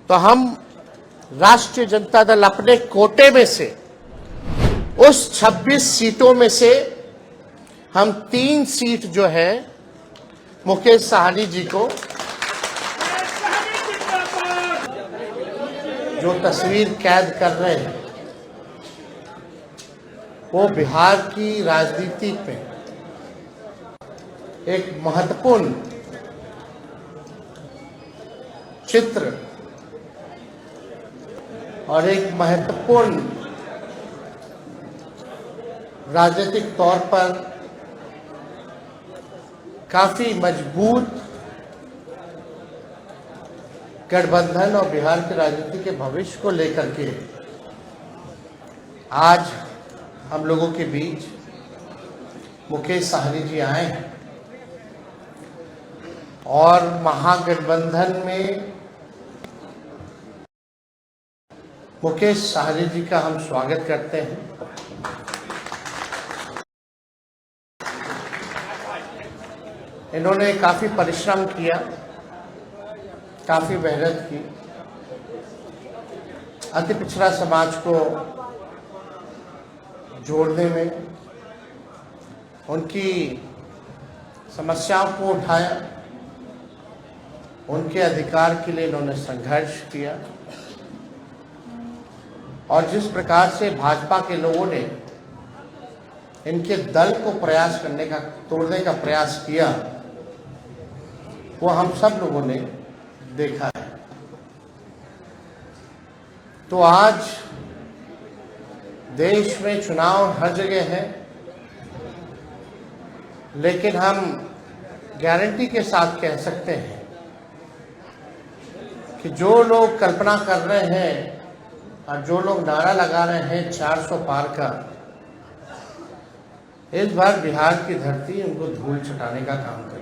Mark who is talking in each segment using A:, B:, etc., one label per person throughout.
A: तो हम राष्ट्रीय जनता दल अपने कोटे में से उस 26 सीटों में से हम 3 सीट जो है मुकेश साहनी जी को, जो तस्वीर कैद कर रहे हैं वो बिहार की राजनीति पे एक महत्वपूर्ण चित्र और एक महत्वपूर्ण राजनीतिक तौर पर काफी मजबूत गठबंधन और बिहार की राजनीति के भविष्य को लेकर के आज हम लोगों के बीच मुकेश साहनी जी आए हैं और महागठबंधन में मुकेश साहनी जी का हम स्वागत करते हैं। इन्होंने काफी परिश्रम किया, काफी मेहनत की, अति पिछड़ा समाज को जोड़ने में, उनकी समस्याओं को उठाया, उनके अधिकार के लिए इन्होंने संघर्ष किया और जिस प्रकार से भाजपा के लोगों ने इनके दल को प्रयास करने का, तोड़ने का प्रयास किया, वो हम सब लोगों ने देखा है। तो आज देश में चुनाव हर जगह है, लेकिन हम गारंटी के साथ कह सकते हैं कि जो लोग कल्पना कर रहे हैं और जो लोग नारा लगा रहे हैं 400 पार का, इस बार बिहार की धरती उनको धूल छटाने का काम करेगी।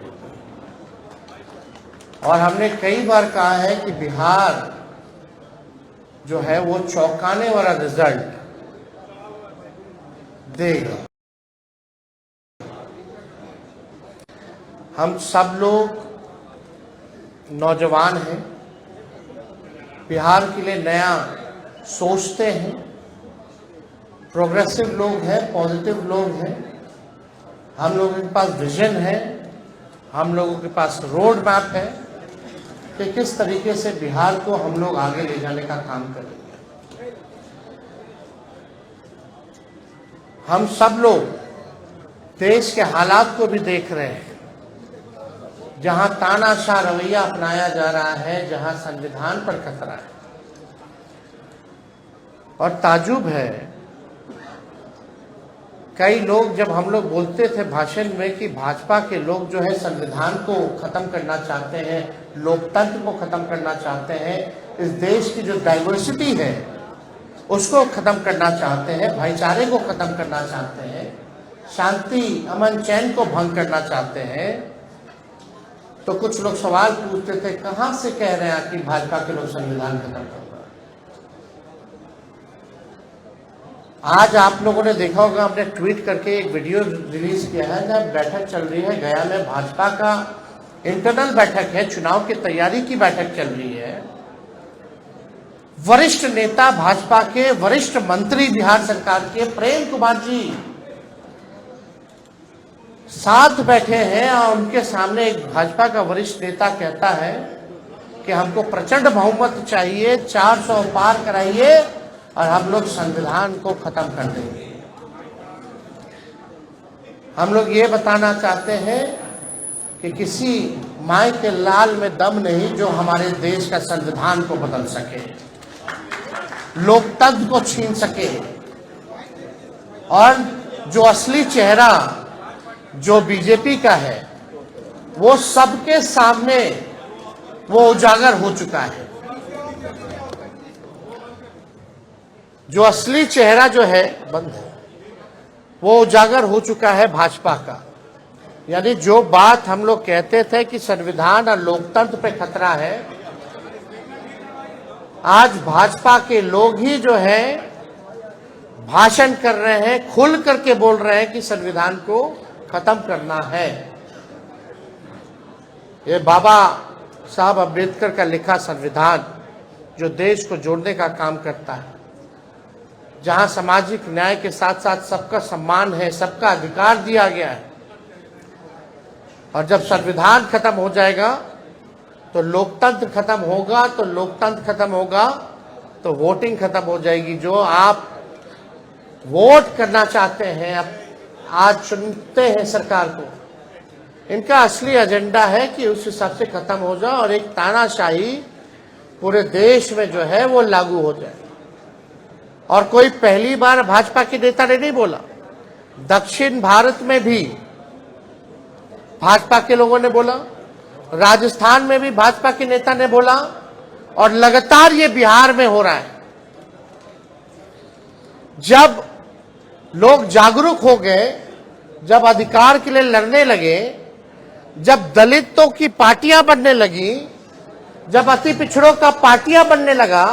A: और हमने कई बार कहा है कि बिहार जो है वो चौंकाने वाला रिजल्ट देगा। हम सब लोग नौजवान हैं, बिहार के लिए नया सोचते हैं, प्रोग्रेसिव लोग हैं, पॉजिटिव लोग हैं, हम लोगों के पास विजन है, हम लोगों के पास रोड मैप है कि किस तरीके से बिहार को हम लोग आगे ले जाने का काम करेंगे। हम सब लोग देश के हालात को भी देख रहे हैं, जहां तानाशाह रवैया अपनाया जा रहा है, जहां संविधान पर खतरा है। और ताजुब है, कई लोग, जब हम लोग बोलते थे भाषण में कि भाजपा के लोग जो है संविधान को खत्म करना चाहते हैं, लोकतंत्र को खत्म करना चाहते हैं, इस देश की जो डाइवर्सिटी है उसको खत्म करना चाहते हैं, भाईचारे को खत्म करना चाहते हैं, शांति अमन चैन को भंग करना चाहते हैं, तो कुछ लोग सवाल पूछते थे कहां से कह रहे हैं कि भाजपा के लोग संविधान खत्म कर। आज आप लोगों ने देखा होगा, हमने ट्वीट करके एक वीडियो रिलीज किया है, जब बैठक चल रही है गया में, भाजपा का इंटरनल बैठक है, चुनाव की तैयारी की बैठक चल रही है। वरिष्ठ नेता भाजपा के, वरिष्ठ मंत्री बिहार सरकार के प्रेम कुमार जी साथ बैठे हैं और उनके सामने एक भाजपा का वरिष्ठ नेता कहता है कि हमको प्रचंड बहुमत चाहिए, 400 पार कराइए और हम लोग संविधान को खत्म कर देंगे। हम लोग ये बताना चाहते हैं कि किसी माई के लाल में दम नहीं जो हमारे देश का संविधान को बदल सके, लोकतंत्र को छीन सके, और जो असली चेहरा जो बीजेपी का है वो सबके सामने वो उजागर हो चुका है। जो असली चेहरा जो है बंद है, वो उजागर हो चुका है भाजपा का। यानी जो बात हम लोग कहते थे कि संविधान और लोकतंत्र पे खतरा है, आज भाजपा के लोग ही जो है भाषण कर रहे हैं, खुल करके बोल रहे हैं कि संविधान को खत्म करना है। ये बाबा साहब अम्बेडकर का लिखा संविधान जो देश को जोड़ने का काम करता है, जहां सामाजिक न्याय के साथ साथ सबका सम्मान है, सबका अधिकार दिया गया है। और जब संविधान खत्म हो जाएगा तो लोकतंत्र खत्म होगा, तो लोकतंत्र खत्म होगा तो वोटिंग खत्म हो जाएगी। जो आप वोट करना चाहते हैं, अब आज चुनते हैं सरकार को, इनका असली एजेंडा है कि उस हिसाब से खत्म हो जाए और एक तानाशाही पूरे देश में जो है वो लागू हो जाए। और कोई पहली बार भाजपा के नेता ने नहीं बोला, दक्षिण भारत में भी भाजपा के लोगों ने बोला, राजस्थान में भी भाजपा के नेता ने बोला, और लगातार ये बिहार में हो रहा है। जब लोग जागरूक हो गए, जब अधिकार के लिए लड़ने लगे, जब दलितों की पार्टियां बनने लगी, जब अति पिछड़ों का पार्टियां बनने लगा,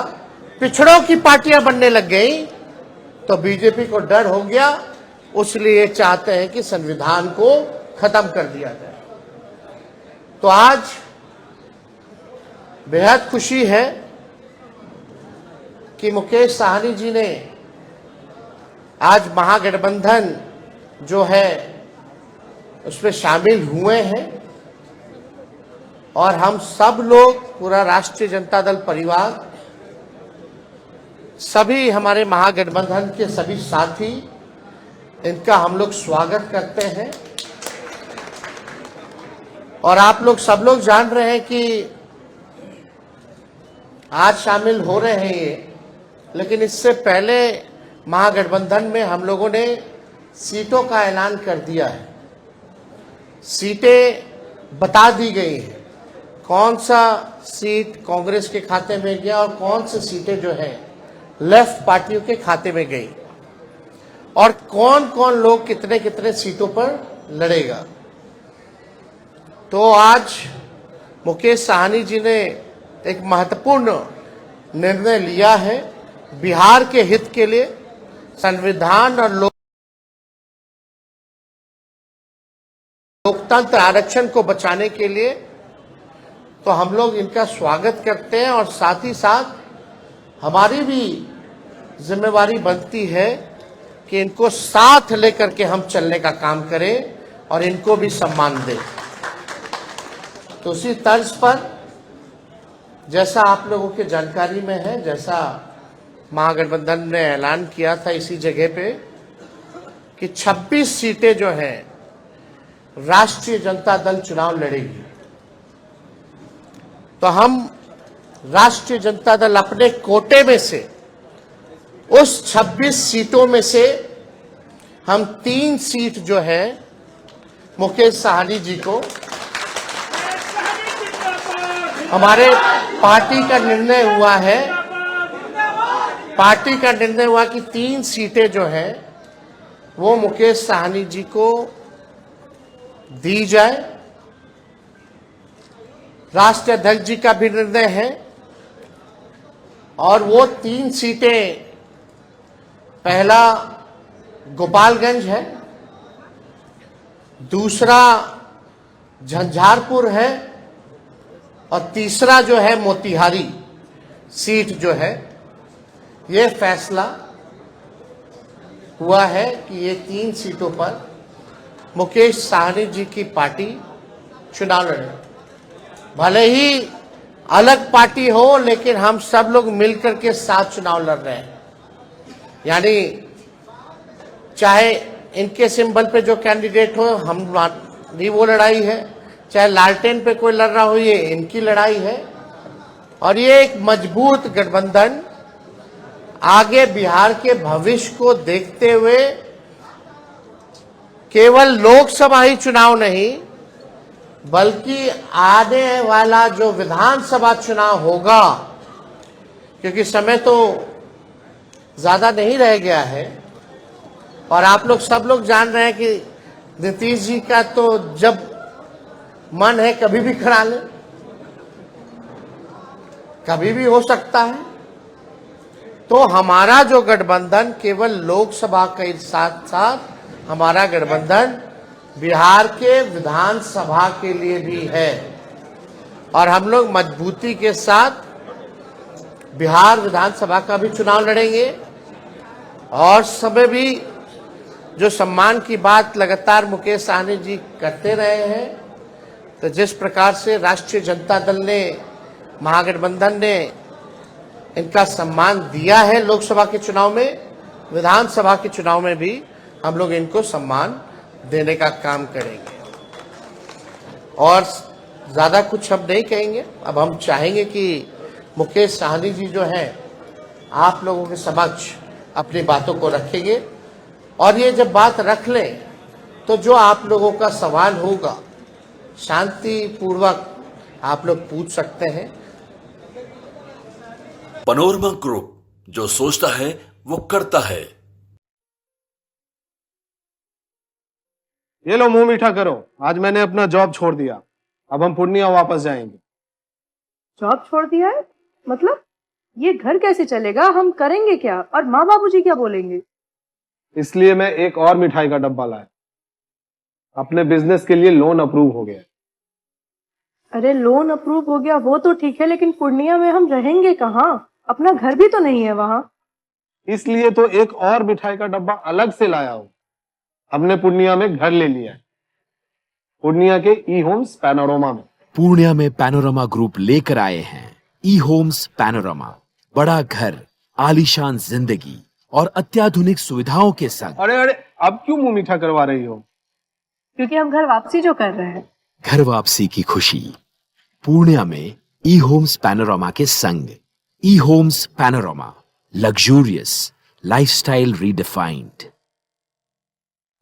A: पिछड़ों की पार्टियां बनने लग गई, तो बीजेपी को डर हो गया। इसलिए चाहते हैं कि संविधान को खत्म कर दिया जाए। तो आज बेहद खुशी है कि मुकेश साहनी जी ने आज महागठबंधन जो है उसमें शामिल हुए हैं, और हम सब लोग, पूरा राष्ट्रीय जनता दल परिवार, सभी हमारे महागठबंधन के सभी साथी, इनका हम लोग स्वागत करते हैं। और आप लोग सब लोग जान रहे हैं कि आज शामिल हो रहे हैं ये, लेकिन इससे पहले महागठबंधन में हम लोगों ने सीटों का ऐलान कर दिया है। सीटें बता दी गई हैं, कौन सा सीट कांग्रेस के खाते में गया और कौन सी सीटें जो है लेफ्ट पार्टियों के खाते में गई, और कौन कौन लोग कितने कितने सीटों पर लड़ेगा। तो आज मुकेश साहनी जी ने एक महत्वपूर्ण निर्णय लिया है बिहार के हित के लिए, संविधान और लोकतंत्र आरक्षण को बचाने के लिए। तो हम लोग इनका स्वागत करते हैं, और साथ ही साथ हमारी भी जिम्मेवारी बनती है कि इनको साथ लेकर के हम चलने का काम करें और इनको भी सम्मान दें। तो उसी तर्ज पर, जैसा आप लोगों के जानकारी में है, जैसा महागठबंधन ने ऐलान किया था इसी जगह पे कि 26 सीटें जो हैं राष्ट्रीय जनता दल चुनाव लड़ेगी। तो हम राष्ट्रीय जनता दल अपने कोटे में से उस 26 सीटों में से हम 3 सीट जो है मुकेश साहनी जी को, हमारे पार्टी का निर्णय हुआ कि 3 सीटें जो है वो मुकेश साहनी जी को दी जाए। राष्ट्रीय अध्यक्ष जी का भी निर्णय है, और वो 3 सीटें, पहला गोपालगंज है, दूसरा झंझारपुर है, और तीसरा जो है मोतिहारी सीट जो है। ये फैसला हुआ है कि ये 3 सीटों पर मुकेश साहनी जी की पार्टी चुनाव लड़े। भले ही अलग पार्टी हो, लेकिन हम सब लोग मिलकर के साथ चुनाव लड़ रहे हैं। यानी चाहे इनके सिंबल पे जो कैंडिडेट हो, हमारी वो लड़ाई है, चाहे लालटेन पे कोई लड़ रहा हो, ये इनकी लड़ाई है। और ये एक मजबूत गठबंधन आगे बिहार के भविष्य को देखते हुए केवल लोकसभा ही चुनाव नहीं, बल्कि आने वाला जो विधानसभा चुनाव होगा, क्योंकि समय तो ज्यादा नहीं रह गया है, और आप लोग सब लोग जान रहे हैं कि नीतीश जी का तो जब मन है कभी भी करा ले, कभी भी हो सकता है। तो हमारा जो गठबंधन केवल लोकसभा के साथ साथ हमारा गठबंधन बिहार के विधानसभा के लिए भी है, और हम लोग मजबूती के साथ बिहार विधानसभा का भी चुनाव लड़ेंगे और समय भी जो सम्मान की बात लगातार मुकेश सहनी जी करते रहे हैं, तो जिस प्रकार से राष्ट्रीय जनता दल ने, महागठबंधन ने इनका सम्मान दिया है लोकसभा के चुनाव में, विधानसभा के चुनाव में भी हम लोग इनको सम्मान देने का काम करेंगे। और ज्यादा कुछ हम नहीं कहेंगे। अब हम चाहेंगे कि मुकेश सहनी जी जो है आप लोगों के समक्ष अपनी बातों को रखेंगे और ये जब बात रख लें तो जो आप लोगों का सवाल होगा शांति पूर्वक आप लोग पूछ सकते हैं।
B: पैनोरमा ग्रुप, जो सोचता है वो करता है।
C: ये लो मुंह मीठा करो, आज मैंने अपना जॉब छोड़ दिया, अब हम पूर्णिया वापस जाएंगे।
D: जॉब छोड़ दिया है? मतलब ये घर कैसे चलेगा? हम करेंगे क्या? और माँ बाबूजी क्या बोलेंगे?
C: इसलिए मैं एक और मिठाई का डब्बा लाया। अपने बिजनेस के लिए लोन अप्रूव हो गया।
D: अरे लोन अप्रूव हो गया वो तो ठीक है, लेकिन पूर्णिया में हम रहेंगे कहाँ? अपना घर भी तो नहीं है वहाँ।
C: इसलिए तो एक और मिठाई का डब्बा अलग से लाया हूँ। हमने पूर्णिया में घर ले लिया है, पूर्णिया के ई होम्स पैनोरमा में।
E: पूर्णिया में पैनोरमा ग्रुप लेकर आए हैं ई होम्स पैनोरमा। बड़ा घर, आलीशान जिंदगी और अत्याधुनिक सुविधाओं के संग।
C: अरे अरे, अब क्यों मुंह मीठा करवा रही हो?
D: क्योंकि हम घर वापसी जो कर रहे हैं।
E: घर वापसी की खुशी पूर्णिया में ई होम्स पैनोरमा के संग। E homes panorama, luxurious lifestyle redefined.